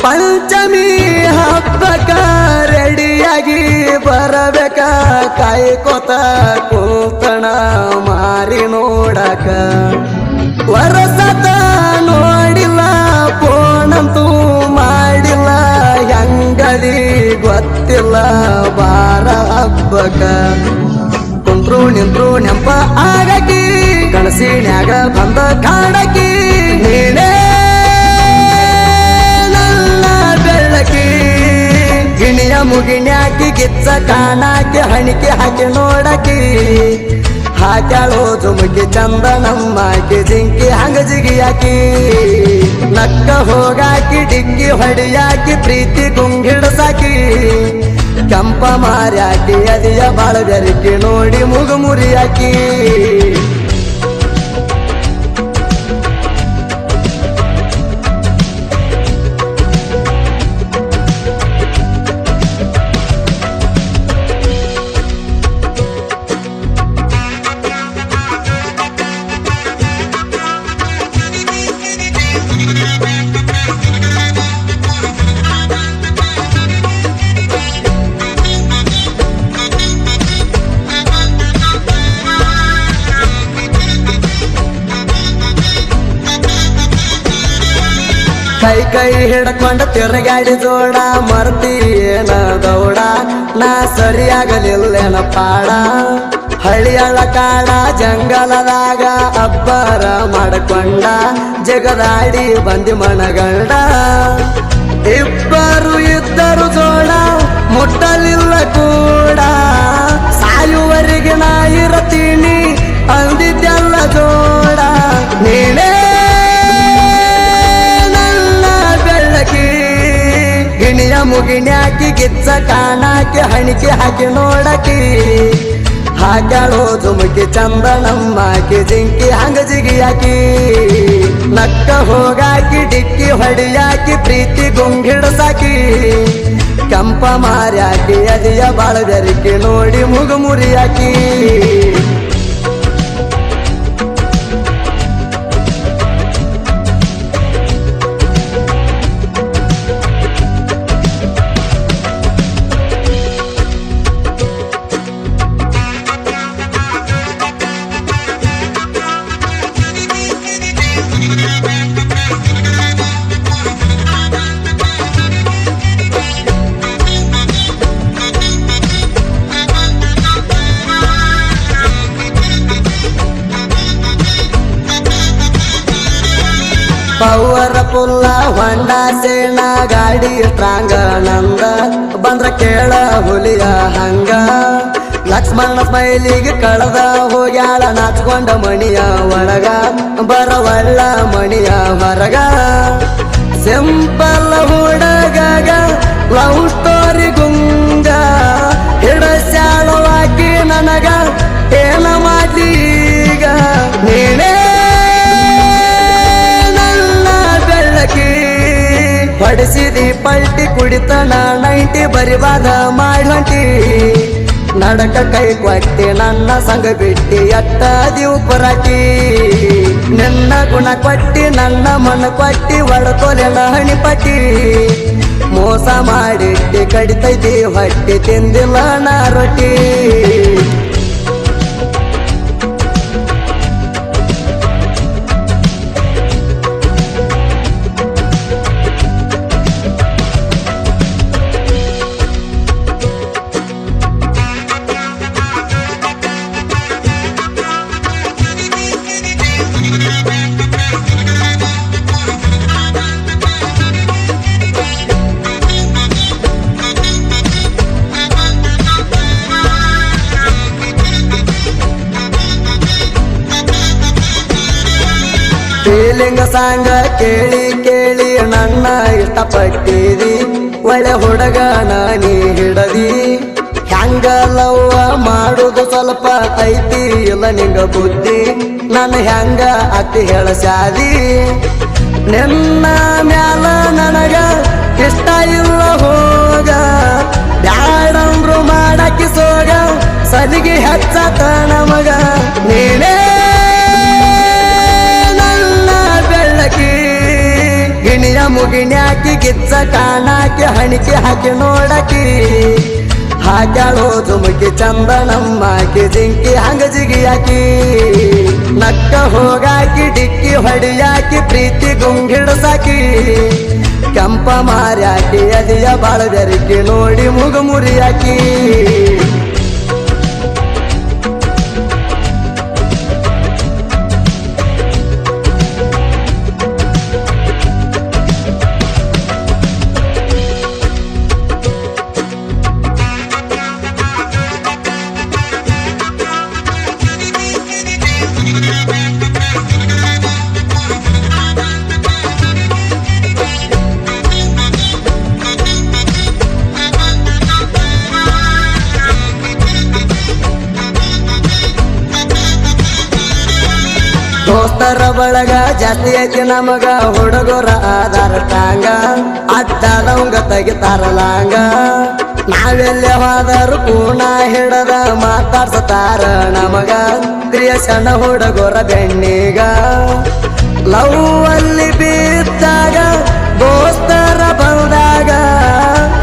ಪಂಚಮಿ ಹಬ್ಬಕ್ಕ ರೆಡಿಯಾಗಿ ಬರಬೇಕ ಕಾಯ್ಕೋತ ಕೂತಣ ಮಾರಿ ನೋಡಕ ವರಸತ ನೋಡಿಲ್ಲ ಫೋನಂತೂ ಮಾಡಿಲ್ಲ ಹೆಂಗದಿ ಗೊತ್ತಿಲ್ಲ ಬಾರ ಹಬ್ಬಕ್ಕ ಕುಂತ್ರು ನಿಂತ್ರು ನೆಂಪ ಆಗಕಿ ಕನಸಿನ್ಯಾಗ ಬಂದ ಕಾಡಕಿ ನೀನೇ ಗಿಣಿಯ ಮುಗಿಣ್ಯಾಕಿ ಗಿಚ್ಚ ಕಾಣಾಕಿ ಹಣಿಕೆ ಹಾಕಿ ನೋಡಕಿ ಹಾಕ್ಯಾಳೋ ಜುಮುಕಿ ಚಂದನಮ್ಮಾಕಿ ಜಿಂಕಿ ಹಂಗ ಜಿಗಿಯಾಕಿ ನಕ್ಕ ಹೋಗಾಕಿ ಡಿಕ್ಕಿ ಹೊಡಿಯಾಕಿ ಪ್ರೀತಿ ಗುಂಗಿಡ್ಸಾಕಿ ಕೆಂಪ ಮಾರ್ಯಾಕಿ ಅದಿಯ ಬಾಳ ಬೆರಕಿ ನೋಡಿ ಮುಗು ಮುರಿಯಾಕಿ ಕೈ ಕೈ ಹಿಡ್ಕೊಂಡ ತಿರುಗಾಡಿ ಜೋಡ ಮರ್ತಿ ಏನ ದೌಡ ನಾ ಸರಿಯಾಗಲಿಲ್ಲೇನ ಪಾಡ ಹಳ್ಳಿಯಳ ಕಾಡ ಜಂಗಲದಾಗ ಅಬ್ಬರ ಮಾಡ್ಕೊಂಡ ಜಗದಾಡಿ ಬಂದಿ ಮನಗಂಡ ಇಬ್ಬರು ಇದ್ದರು ಜೋಡ ಮುಟ್ಟಲಿಲ್ಲ ಕೂಡ ಸಾಯುವರಿಗೆ ನಾ ಇರತೀನಿ ಅಂದಿದ್ದೆಲ್ಲ ಜೋಡ ನೀನೇ ಗಿಣಿಯ ಮುಗಿಣ್ಯಾಕಿ ಗಿಚ್ಚ ಕಾಣಾಕಿ ಹಣಿಕೆ ಹಾಕಿ ನೋಡಕಿ ಹಾಕ್ಯಾಳೋ ಜುಮುಕಿ ಚಂದನಮ್ಮಾಕಿ ಜಿಂಕಿ ಹಂಗ ಜಿಗಿಯಾಕಿ ನಕ್ಕ ಹೋಗಾಕಿ ಡಿಕ್ಕಿ ಹೊಡಿಯಾಕಿ ಪ್ರೀತಿ ಗುಂಗಿಡ್ಸಾಕಿ ಕೆಂಪ ಮಾರ್ಯಾಕಿ ಅದಿಯ ಬಾಳ ಬೆರಕಿ ನೋಡಿ ಮುಗು ಮುರಿಯಾಕಿ ಪವರ ಪುಲ್ಲ ಹೊಂಡ ಸೇಣ ಗಾಡಿ ಸ್ಟ್ರಾಂಗ ನಂದ ಬಂದ್ರ ಕೇಳ ಹುಲಿಯ ಹಂಗ ಲಕ್ಷ್ಮಣ ಸ್ಮೈಲಿಗೆ ಕಳೆದ ಹೋಗ್ಯಾಳ ನಾಚ್ಕೊಂಡ ಮಣಿಯ ಒಳಗ ಬರವಳ್ಳ ಮಣಿಯ ಹೊರಗ ಸಿಂಪಲ್ ಹುಡುಗಗ ಲವ್ ಸ್ಟೋರಿ ಗುಂಗ ಹಿಡಸ್ಯಾಳವಾಕಿ ನನಗ ಏನ ಮಾಡ್ಲಿ ಈಗ ನೀನೇ ಹೊಡಿಸಿದಿ ಪಲ್ಟಿ ಕುಡಿತನ 90 ಬರಿವಾದ ಮಾಡಿ ನಡಕ ಕೈ ಕೊಟ್ಟಿ ನನ್ನ ಸಂಗ ಬಿಟ್ಟಿ ಎಟ್ಟ ದಿವಪರಾಕಿ ನಿನ್ನ ಗುಣ ಕೊಟ್ಟಿ ನನ್ನ ಮನ ಕೊಟ್ಟಿ ಒಡಕೋಲೆನ ಹಣಿಪಟ್ಟಿ ಮೋಸ ಮಾಡಿಟ್ಟಿ ಕಡಿತೈತಿ ಹೊಟ್ಟಿ ತಿಂದಿಲ್ಲ ನಾ ರೊಟ್ಟಿ ಫೀಲಿಂಗ್ ಸಾಂಗ ಕೇಳಿ ಕೇಳಿ ನನ್ನ ಇಷ್ಟಪಟ್ಟಿದಿ ಒಳ್ಳೆ ಹುಡುಗ ನಾನಿ ಹಿಡದಿ ಹ್ಯಾಂಗ ಲವ್ವ ಮಾಡುದು ಸ್ವಲ್ಪ ಐತಿ ಇಲ್ಲ ನಿಂಗ ಬುದ್ಧಿ ನನ್ನ ಹ್ಯಾಂಗ ಅತಿ ಹೇಳಸ್ಯಾದಿ ನಿನ್ನ ಮ್ಯಾಲ ನನಗ ಇಷ್ಟ ಇಲ್ಲ ಹೋಗ ಬ್ಯಾಡಂದ್ರು ಮಾಡಾಕಿ ಸೋಗ ಸಲಿಗೆ ಹೆಚ್ಚತ ನಮಗ ನೀನೇ ಗಿಣಿಯ ಮುಗಿಣ್ಯಾಕಿ ಗಿಚ್ಚ ಕಾಣಾಕಿ ಹಣಿಕೆ ಹಾಕಿ ನೋಡಕಿ ಹಾಕ್ಯಾಳೋ ಜುಮುಕಿ ಚಂದನಮ್ಮಾಕಿ ಜಿಂಕಿ ಹಂಗ ಜಿಗಿಯಾಕಿ ನಕ್ಕ ಹೋಗಾಕಿ ಡಿಕ್ಕಿ ಹೊಡಿಯಾಕಿ ಪ್ರೀತಿ ಗುಂಗಿಡ್ಸಾಕಿ ಕೆಂಪ ಮಾರ್ಯಾಕಿ ಅದಿಯ ಬಾಳ ಬೆರಕಿ ನೋಡಿ ಮುಗುಮುರಿಯಾಕಿ ದೋಸ್ತರ ಬಳಗ ಜಾಸ್ತಿ ಐತಿ ನಮಗ ಹುಡುಗರ ಆಧಾರ ಟಾಂಗ ಅಡ್ಡಾದವಂಗ ತೆಗಿತಾರಲಾಂಗ ನಾವೆಲ್ಲೇ ಹೋದರು ಕೂಣ ಹಿಡದ ಮಾತಾಡ್ಸತಾರ ನಮಗ ಕ್ರಿಯೇಷನ್ ಹುಡುಗರ ಬೆಣ್ಣಿಗ ಲವ್ ಅಲ್ಲಿ ಬಿದ್ದಾಗ ದೋಸ್ತರ ಬಂದಾಗ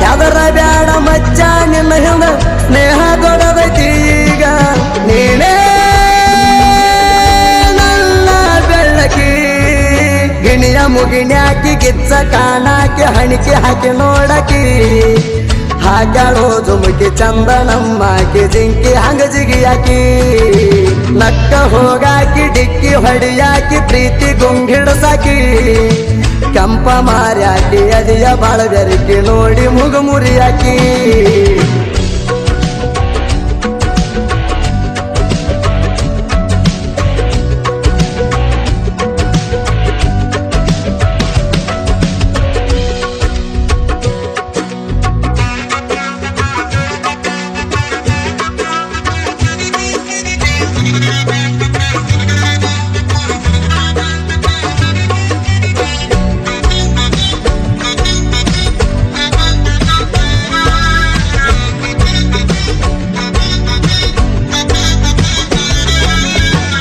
ಯಾವ್ದರ ಬ್ಯಾಡ ಮಚ್ಚ ನಿನ್ನ ಹಿಂದ ಸ್ನೇಹ ದೊಡ್ಡದೈತಿ ಈಗ ನೀನೇ ಗಿಣಿಯ ಮುಗಿಣ್ಯಾಕಿ ಗಿಚ್ಚ ಕಾಣಾಕಿ ಹಣಿಕೆ ಹಾಕಿ ನೋಡಕಿ ಹಾಕ್ಯಾಳೋ ಜುಮುಕಿ ಚಂದನಮ್ಮಾಕಿ ಜಿಂಕಿ ಹಂಗ ಜಿಗಿಯಾಕಿ ನಕ್ಕ ಹೋಗಾಕಿ ಡಿಕ್ಕಿ ಹೊಡಿಯಾಕಿ ಪ್ರೀತಿ ಗುಂಗಿಡ್ಸಾಕಿ ಕೆಂಪ ಮಾರ್ಯಾಕಿ ಅದಿಯ ಬಾಳ ಬೆರಕಿ ನೋಡಿ ಮುಗುಮುರಿಯಾಕಿ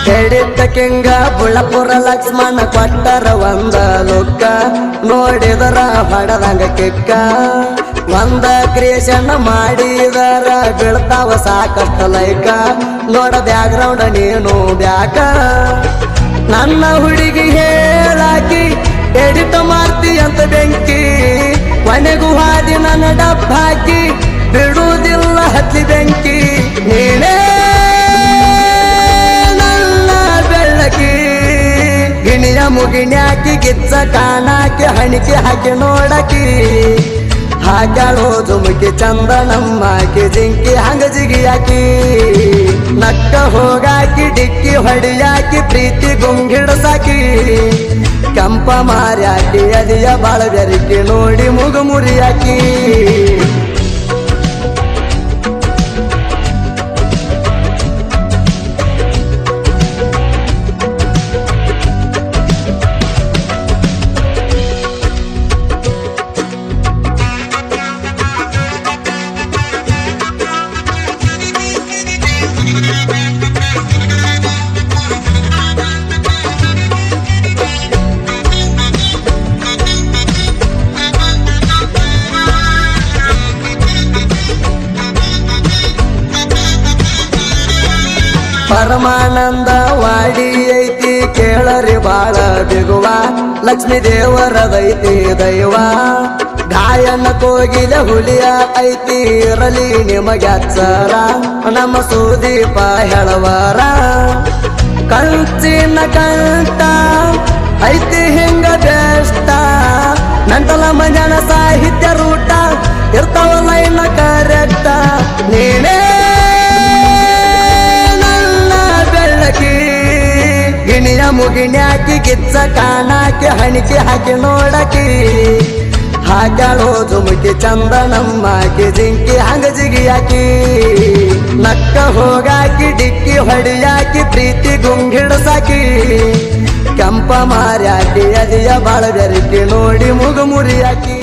ಹೇಳಿದ್ದ ಕಿಂಗ ಬುಳ್ಳಪುರ ಲಕ್ಷ್ಮಣ ಕೊಟ್ಟರ ಒಂದ ಲುಕ್ಕ ನೋಡಿದರ ಹೊಡದಂಗ ಕಿಕ್ಕ ಒಂದ ಕ್ರಿಯೇಷನ್ ಮಾಡಿದರ ಬೀಳ್ತಾವ ಸಾಕಷ್ಟ ಲೈಕ ನೋಡ ಬ್ಯಾಕ್ಗ್ರೌಂಡ್ ನೀನು ಬ್ಯಾಕ ನನ್ನ ಹುಡುಗಿ ಹೇಳಾಕಿ ಎಡಿಟ್ ಮಾಡ್ತಿ ಅಂತ ಬೆಂಕಿ ಕೊನೆಗೂ ಹಾದಿ ನನ್ನ ಡಬ್ಬ ಹಾಕಿ ಬಿಡುವುದಿಲ್ಲ ಹತ್ತಿ ಬೆಂಕಿ ನೀನೇ ಗಿಣಿಯ ಮುಗಿಣ್ಯಾಕಿ ಗಿಚ್ಚ ಕಾಣಾಕಿ ಹಣಿಕೆ ಹಾಕಿ ನೋಡಕಿ ಹಾಕ್ಯಾಳೋ ಜುಮುಕಿ ಚಂದನಮ್ಮಾಕಿ ಜಿಂಕಿ ಹಂಗ ಜಿಗಿಯಾಕಿ ನಕ್ಕ ಹೋಗಾಕಿ ಡಿಕ್ಕಿ ಹೊಡಿಯಾಕಿ ಪ್ರೀತಿ ಗುಂಗಿಡ್ಸಾಕಿ ಕೆಂಪ ಮಾರ್ಯಾಕಿ ಅದಿಯ ಬಾಳ ಬೆರಕಿ ನೋಡಿ ಮುಗುಮುರಿಯಾಕಿ ಪರಮಾನಂದ ವಾಡಿ ಐತಿ ಕೇಳರಿ ಬಾಳ ಬಿಗುವ ಲಕ್ಷ್ಮೀ ದೇವರದೈತಿ ದೈವ ಗಾಯನ ಕೋಗಿಲ ಹುಲಿಯ ಐತಿ ಇರಲಿ ನಿಮಗ್ಯಾಚರ ನಮ್ಮ ಸುದೀಪ ಹೇಳವರ ಕಂಚಿನ ಕಂಠ ಐತಿ ಹಿಂಗ ಬೆಷ್ಟ ನಂತಲ ಮಂಜನ ಸಾಹಿತ್ಯ ರೂಟ ಇರ್ತಾವ ಲೈನ ಕರೆಕ್ಟ ನೀನೇ ಗಿಣಿಯ ಮುಗಿಣ್ಯಾಕಿ ಗಿಚ್ಚ ಕಾಣಾಕಿ ಹಣಿಕೆ ಹಾಕಿ ನೋಡಕಿ ಹಾಕ್ಯಾಳೋ ಜುಮುಕಿ ಚಂದನಮ್ಮಾಕಿ ಜಿಂಕಿ ಹಂಗ ಜಿಗಿಯಾಕಿ ನಕ್ಕ ಹೋಗಾಕಿ ಡಿಕ್ಕಿ ಹೊಡಿಯಾಕಿ ಪ್ರೀತಿ ಗುಂಗಿಡ್ಸಾಕಿ ಕೆಂಪ ಮಾರ್ಯಾಕಿ ಅದಿಯ ಬಾಳ ಬೆರಕಿ ನೋಡಿ ಮುಗುಮುರಿಯಾಕಿ